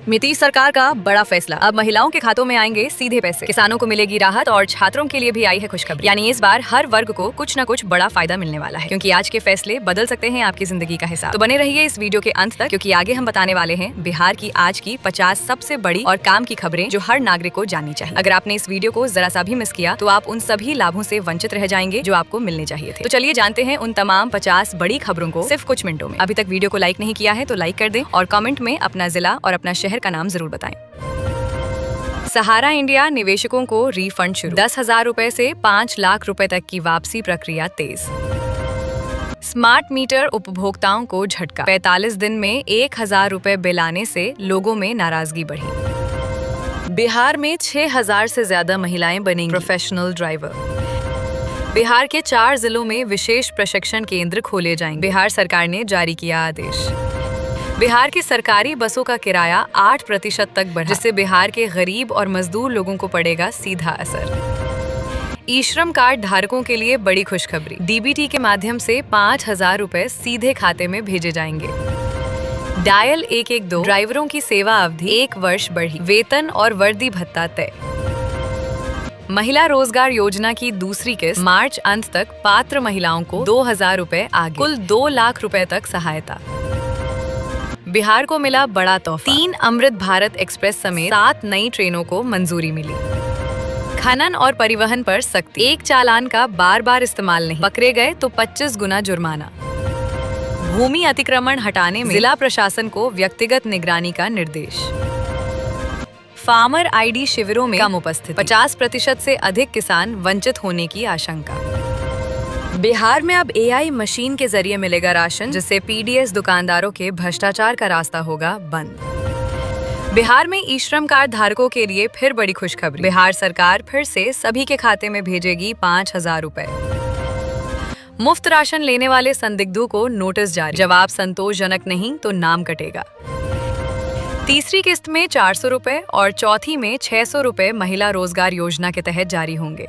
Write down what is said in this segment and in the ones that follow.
नीतीश सरकार का बड़ा फैसला, अब महिलाओं के खातों में आएंगे सीधे पैसे, किसानों को मिलेगी राहत और छात्रों के लिए भी आई है खुशखबरी। यानी इस बार हर वर्ग को कुछ न कुछ बड़ा फायदा मिलने वाला है, क्योंकि आज के फैसले बदल सकते हैं आपकी जिंदगी का हिसाब। तो बने रहिए इस वीडियो के अंत तक, क्योंकि आगे हम बताने वाले हैं बिहार की आज की 50 सबसे बड़ी और काम की खबरें जो हर नागरिक को जाननी चाहिए। अगर आपने इस वीडियो को जरा सा भी मिस किया तो आप उन सभी लाभों से वंचित रह जाएंगे जो आपको मिलने चाहिए थे। तो चलिए जानते हैं उन तमाम 50 बड़ी खबरों को सिर्फ कुछ मिनटों में। अभी तक वीडियो को लाइक नहीं किया है तो लाइक कर दें और कमेंट में अपना जिला और अपना शहर का नाम जरूर बताएं। सहारा इंडिया निवेशकों को रिफंड शुरू, 10,000 रुपए से 5 लाख रुपए तक की वापसी प्रक्रिया तेज। स्मार्ट मीटर उपभोक्ताओं को झटका, 45 दिन में 1,000 रुपए बिल आने से लोगों में नाराजगी बढ़ी। बिहार में 6,000 से ज्यादा महिलाएं बनेंगी प्रोफेशनल ड्राइवर। बिहार के 4 जिलों में विशेष प्रशिक्षण केंद्र खोले जाएंगे, बिहार सरकार ने जारी किया आदेश। बिहार की सरकारी बसों का किराया 8% तक बढ़ा, जिससे बिहार के गरीब और मजदूर लोगों को पड़ेगा सीधा असर। ई श्रम कार्ड धारकों के लिए बड़ी खुशखबरी, डीबीटी के माध्यम से 5,000 रुपए सीधे खाते में भेजे जाएंगे। डायल 112 ड्राइवरों की सेवा अवधि 1 वर्ष बढ़ी, वेतन और वर्दी भत्ता तय। महिला रोजगार योजना की दूसरी किस्त, मार्च अंत तक पात्र महिलाओं को 2,000 रुपए आगे, कुल 2 लाख रुपए तक सहायता। बिहार को मिला बड़ा तोहफा, 3 अमृत भारत एक्सप्रेस समेत 7 नई ट्रेनों को मंजूरी मिली। खनन और परिवहन पर सख्ती, एक चालान का बार बार इस्तेमाल नहीं, पकड़े गए तो 25 गुना जुर्माना। भूमि अतिक्रमण हटाने में जिला प्रशासन को व्यक्तिगत निगरानी का निर्देश। फार्मर आईडी शिविरों में कम उपस्थिति, 50% से अधिक किसान वंचित होने की आशंका। बिहार में अब एआई मशीन के जरिए मिलेगा राशन, जिससे पीडीएस दुकानदारों के भ्रष्टाचार का रास्ता होगा बंद। बिहार में ई श्रम कार्ड धारकों के लिए फिर बड़ी खुशखबरी, बिहार सरकार फिर से सभी के खाते में भेजेगी 5,000 रुपए। मुफ्त राशन लेने वाले संदिग्धों को नोटिस जारी, जवाब संतोषजनक नहीं तो नाम कटेगा। तीसरी किस्त में 400 रुपए और चौथी में 600 रुपए महिला रोजगार योजना के तहत जारी होंगे।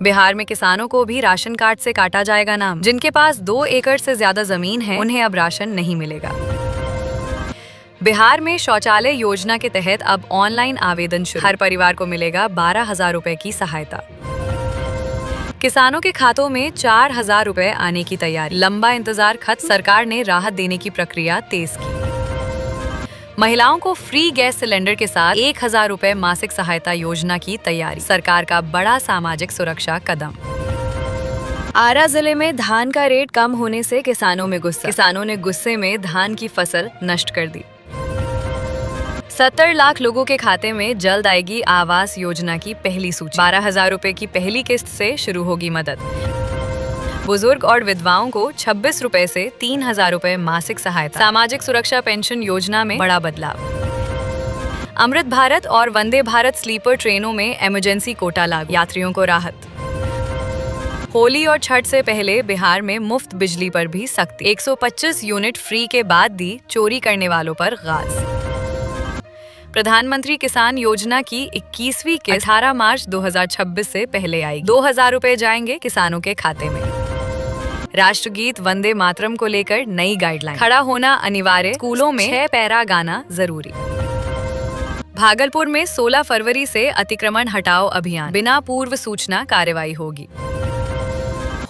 बिहार में किसानों को भी राशन कार्ड से काटा जाएगा नाम, जिनके पास 2 एकड़ से ज्यादा जमीन है उन्हें अब राशन नहीं मिलेगा। बिहार में शौचालय योजना के तहत अब ऑनलाइन आवेदन शुरू, हर परिवार को मिलेगा 12,000 रुपए की सहायता। किसानों के खातों में 4,000 रुपए आने की तैयारी, लंबा इंतजार खत्म, सरकार ने राहत देने की प्रक्रिया तेज की। महिलाओं को फ्री गैस सिलेंडर के साथ 1,000 रुपए मासिक सहायता योजना की तैयारी, सरकार का बड़ा सामाजिक सुरक्षा कदम। आरा जिले में धान का रेट कम होने से किसानों में गुस्सा, किसानों ने गुस्से में धान की फसल नष्ट कर दी। 70 लाख लोगों के खाते में जल्द आएगी आवास योजना की पहली सूची, 12,000 रुपए की पहली किस्त से शुरू होगी मदद। बुजुर्ग और विधवाओं को 26 रुपए से 3,000 रुपए मासिक सहायता, सामाजिक सुरक्षा पेंशन योजना में बड़ा बदलाव। अमृत भारत और वंदे भारत स्लीपर ट्रेनों में इमरजेंसी कोटा लागू, यात्रियों को राहत। होली और छठ से पहले बिहार में मुफ्त बिजली पर भी सख्ती, 125 यूनिट फ्री के बाद दी चोरी करने वालों पर गाज। प्रधानमंत्री किसान योजना की 21वीं किस्त 18 मार्च 2026 से पहले आएगी, 2,000 रुपए जाएंगे किसानों के खाते में। राष्ट्रगीत वंदे मातरम को लेकर नई गाइडलाइन, खड़ा होना अनिवार्य, स्कूलों में 6 पैरा गाना जरूरी। भागलपुर में 16 फरवरी से अतिक्रमण हटाओ अभियान, बिना पूर्व सूचना कार्रवाई होगी।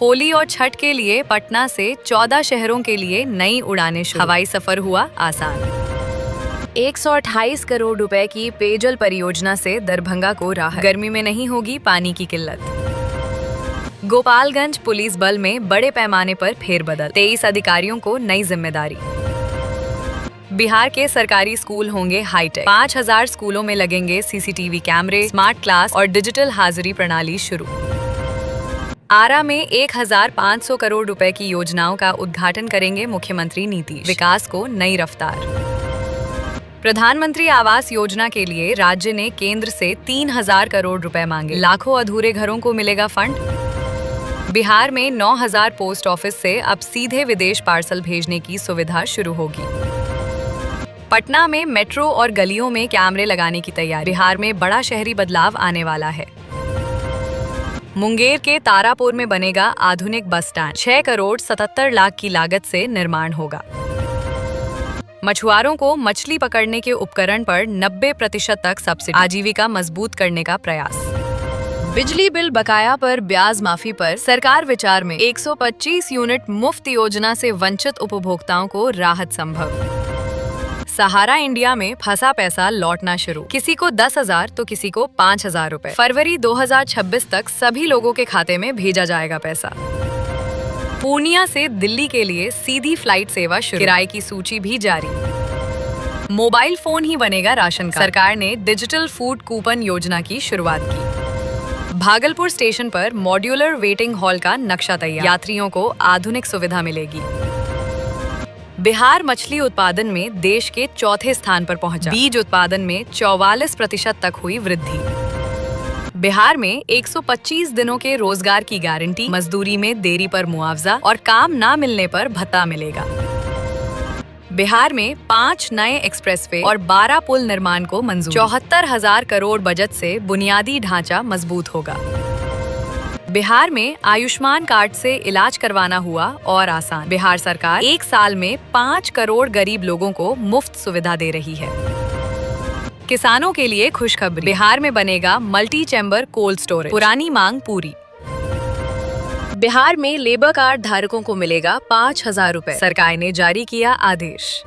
होली और छठ के लिए पटना से 14 शहरों के लिए नई उड़ानें शुरू, हवाई सफर हुआ आसान। 128 करोड़ रुपए की पेयजल परियोजना से दरभंगा को राहत, गर्मी में नहीं होगी पानी की किल्लत। गोपालगंज पुलिस बल में बड़े पैमाने पर फेरबदल, 23 अधिकारियों को नई जिम्मेदारी। बिहार के सरकारी स्कूल होंगे हाईटेक, 5,000 स्कूलों में लगेंगे सीसीटीवी कैमरे, स्मार्ट क्लास और डिजिटल हाजिरी प्रणाली शुरू। आरा में 1,500 करोड़ रुपए की योजनाओं का उद्घाटन करेंगे मुख्यमंत्री नीतीश, विकास को नई रफ्तार। प्रधानमंत्री आवास योजना के लिए राज्य ने केंद्र से 3,000 करोड़ रुपए मांगे, लाखों अधूरे घरों को मिलेगा फंड। बिहार में 9,000 पोस्ट ऑफिस से अब सीधे विदेश पार्सल भेजने की सुविधा शुरू होगी। पटना में मेट्रो और गलियों में कैमरे लगाने की तैयारी, बिहार में बड़ा शहरी बदलाव आने वाला है। मुंगेर के तारापुर में बनेगा आधुनिक बस स्टैंड, 6 करोड़ 77 लाख की लागत से निर्माण होगा। मछुआरों को मछली पकड़ने के उपकरण पर 90% तक सब्सिडी। आजीविका मजबूत करने का प्रयास। बिजली बिल बकाया पर ब्याज माफी पर सरकार विचार में। 125 यूनिट मुफ्त योजना से वंचित उपभोक्ताओं को राहत संभव। सहारा इंडिया में फंसा पैसा लौटना शुरू। किसी को 10,000 तो किसी को 5,000 रुपए। फरवरी 2026 तक सभी लोगों के खाते में भेजा जाएगा पैसा। पूर्णिया से दिल्ली के लिए सीधी फ्लाइट सेवा शुरू। किराए की सूची भी जारी। मोबाइल फोन ही बनेगा राशन कार्ड। सरकार ने डिजिटल फूड कूपन योजना की शुरुआत की। भागलपुर स्टेशन पर मॉड्यूलर वेटिंग हॉल का नक्शा तैयार। यात्रियों को आधुनिक सुविधा मिलेगी। बिहार मछली उत्पादन में देश के चौथे स्थान पर पहुंचा। बीज उत्पादन में 44% तक हुई वृद्धि। बिहार में 125 दिनों के रोजगार की गारंटी। मजदूरी में देरी पर मुआवजा और काम ना मिलने पर भत्ता मिलेगा। बिहार में 5 नए एक्सप्रेसवे और 12 पुल निर्माण को मंजूरी। 74,000 करोड़ बजट से बुनियादी ढांचा मजबूत होगा। बिहार में आयुष्मान कार्ड से इलाज करवाना हुआ और आसान। बिहार सरकार 1 साल में 5 करोड़ गरीब लोगों को मुफ्त सुविधा दे रही है। किसानों के लिए खुशखबरी। बिहार में बनेगा मल्टी चैम्बर कोल्ड स्टोरेज। पुरानी मांग पूरी। बिहार में लेबर कार्ड धारकों को मिलेगा 5,000 रुपए। सरकार ने जारी किया आदेश।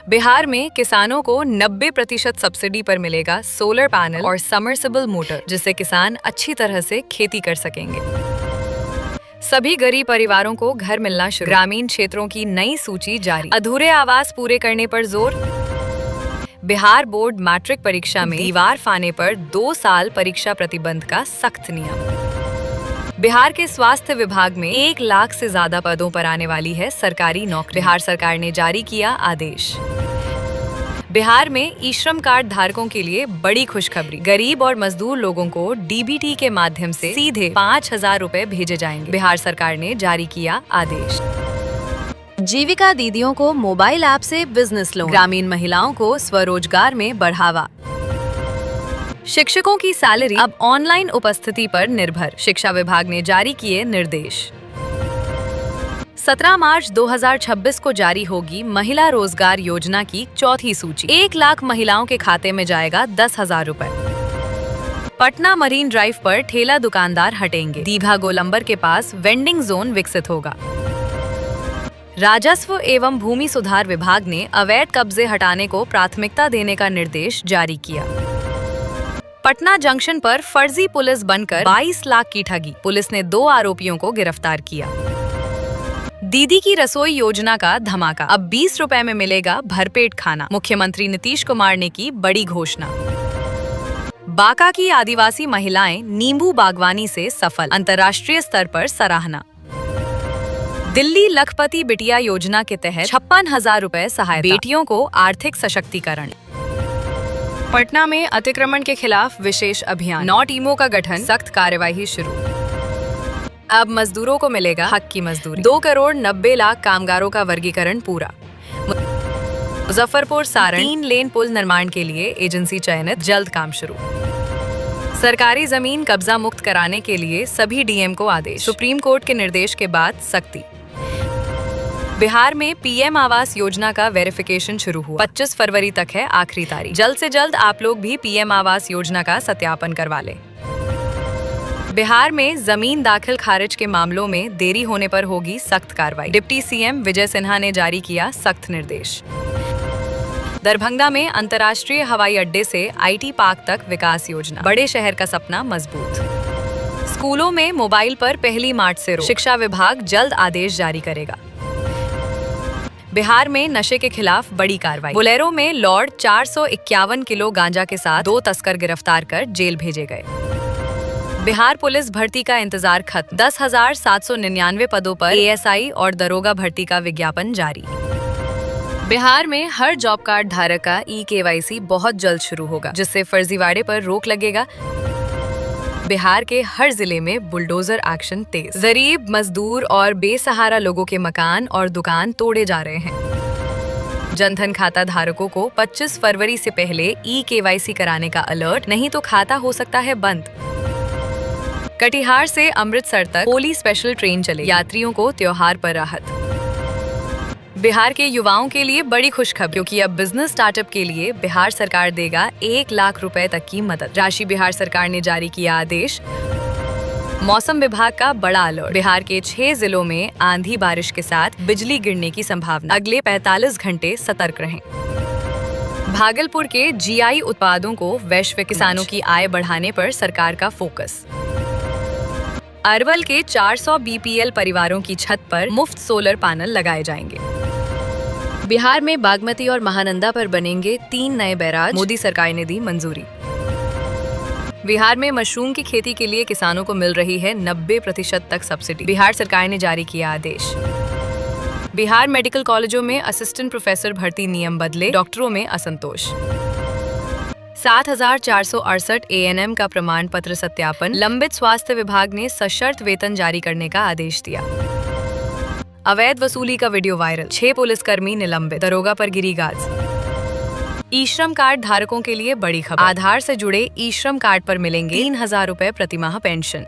बिहार में किसानों को 90% सब्सिडी पर मिलेगा सोलर पैनल और सबमर्सिबल मोटर, जिससे किसान अच्छी तरह से खेती कर सकेंगे। सभी गरीब परिवारों को घर मिलना शुरू। ग्रामीण क्षेत्रों की नई सूची जारी। अधूरे आवास पूरे करने पर जोर। बिहार बोर्ड मैट्रिक परीक्षा में दीवार फाने पर 2 साल परीक्षा प्रतिबंध का सख्त नियम। बिहार के स्वास्थ्य विभाग में 1 लाख से ज्यादा पदों पर आने वाली है सरकारी नौकरी। बिहार सरकार ने जारी किया आदेश। बिहार में ई श्रम कार्ड धारकों के लिए बड़ी खुशखबरी। गरीब और मजदूर लोगों को डीबीटी के माध्यम से सीधे 5,000 रुपए भेजे जाएंगे। बिहार सरकार ने जारी किया आदेश। जीविका दीदियों को मोबाइल ऐप से बिजनेस लोन। ग्रामीण महिलाओं को स्वरोजगार में बढ़ावा। शिक्षकों की सैलरी अब ऑनलाइन उपस्थिति पर निर्भर। शिक्षा विभाग ने जारी किए निर्देश। 17 मार्च 2026 को जारी होगी महिला रोजगार योजना की चौथी सूची। 1 लाख महिलाओं के खाते में जाएगा 10,000 रुपए। पटना मरीन ड्राइव पर ठेला दुकानदार हटेंगे। दीघा गोलंबर के पास वेंडिंग जोन विकसित होगा। राजस्व एवं भूमि सुधार विभाग ने अवैध कब्जे हटाने को प्राथमिकता देने का निर्देश जारी किया। पटना जंक्शन पर फर्जी पुलिस बनकर 22 लाख की ठगी। पुलिस ने 2 आरोपियों को गिरफ्तार किया। दीदी की रसोई योजना का धमाका। अब 20 रुपए में मिलेगा भरपेट खाना। मुख्यमंत्री नीतीश कुमार ने की बड़ी घोषणा। बांका की आदिवासी महिलाएं नींबू बागवानी से सफल। अंतर्राष्ट्रीय स्तर पर सराहना। दिल्ली लखपति बिटिया योजना के तहत 56,000 रुपए सहायता। बेटियों को आर्थिक सशक्तिकरण। पटना में अतिक्रमण के खिलाफ विशेष अभियान। 9 टीमों का गठन। सख्त कार्यवाही शुरू। अब मजदूरों को मिलेगा हक की मजदूरी। 2 करोड़ 90 लाख कामगारों का वर्गीकरण पूरा। मुजफ्फरपुर सारण 3 लेन पुल निर्माण के लिए एजेंसी चयनित। जल्द काम शुरू। सरकारी जमीन कब्जा मुक्त कराने के लिए सभी डीएम को आदेश। सुप्रीम कोर्ट के निर्देश के बाद सख्ती। बिहार में पीएम आवास योजना का वेरिफिकेशन शुरू हुआ। 25 फरवरी तक है आखिरी तारीख। जल्द से जल्द आप लोग भी पीएम आवास योजना का सत्यापन करवा लें। बिहार में जमीन दाखिल खारिज के मामलों में देरी होने पर होगी सख्त कार्रवाई। डिप्टी सीएम विजय सिन्हा ने जारी किया सख्त निर्देश। दरभंगा में अंतर्राष्ट्रीय हवाई अड्डे से आईटी पार्क तक विकास योजना। बड़े शहर का सपना मजबूत। स्कूलों में मोबाइल पर 1 मार्च से रोक। शिक्षा विभाग जल्द आदेश जारी करेगा। बिहार में नशे के खिलाफ बड़ी कार्रवाई। बोलेरो में लॉर्ड 451 किलो गांजा के साथ 2 तस्कर गिरफ्तार कर जेल भेजे गए। बिहार पुलिस भर्ती का इंतजार खत्म। 10,799 पदों पर एएसआई और दरोगा भर्ती का विज्ञापन जारी। बिहार में हर जॉब कार्ड धारक का ई-केवाईसी बहुत जल्द शुरू होगा, जिससे फर्जीवाड़े पर रोक लगेगा। बिहार के हर जिले में बुलडोजर एक्शन तेज। गरीब, मजदूर और बेसहारा लोगों के मकान और दुकान तोड़े जा रहे हैं। जनधन खाता धारकों को 25 फरवरी से पहले ई-केवाईसी कराने का अलर्ट, नहीं तो खाता हो सकता है बंद। कटिहार से अमृतसर तक होली स्पेशल ट्रेन चले। यात्रियों को त्योहार पर राहत। बिहार के युवाओं के लिए बड़ी खुशखबरी, क्योंकि अब बिजनेस स्टार्टअप के लिए बिहार सरकार देगा 1 लाख रुपए तक की मदद। राशि बिहार सरकार ने जारी किया आदेश। मौसम विभाग का बड़ा अलर्ट, बिहार के 6 जिलों में आंधी बारिश के साथ बिजली गिरने की संभावना, अगले 45 घंटे सतर्क रहें। भागलपुर के जीआई उत्पादों को वैश्विक, किसानों की आय बढ़ाने पर सरकार का फोकस। अरवल के 400 बीपीएल परिवारों की छत पर मुफ्त सोलर पैनल लगाए जाएंगे। बिहार में बागमती और महानंदा पर बनेंगे 3 नए बैराज, मोदी सरकार ने दी मंजूरी। बिहार में मशरूम की खेती के लिए किसानों को मिल रही है 90% तक सब्सिडी, बिहार सरकार ने जारी किया आदेश। बिहार मेडिकल कॉलेजों में असिस्टेंट प्रोफेसर भर्ती नियम बदले, डॉक्टरों में असंतोष। 7,468 एएनएम का प्रमाण पत्र सत्यापन, लंबित स्वास्थ्य विभाग ने सशर्त वेतन जारी करने का आदेश दिया। अवैध वसूली का वीडियो वायरल, 6 पुलिसकर्मी निलंबित, दरोगा पर गिरी गाज। ई श्रम कार्ड धारकों के लिए बड़ी खबर, आधार से जुड़े ई श्रम कार्ड पर मिलेंगे 3,000 रुपए प्रतिमाह पेंशन।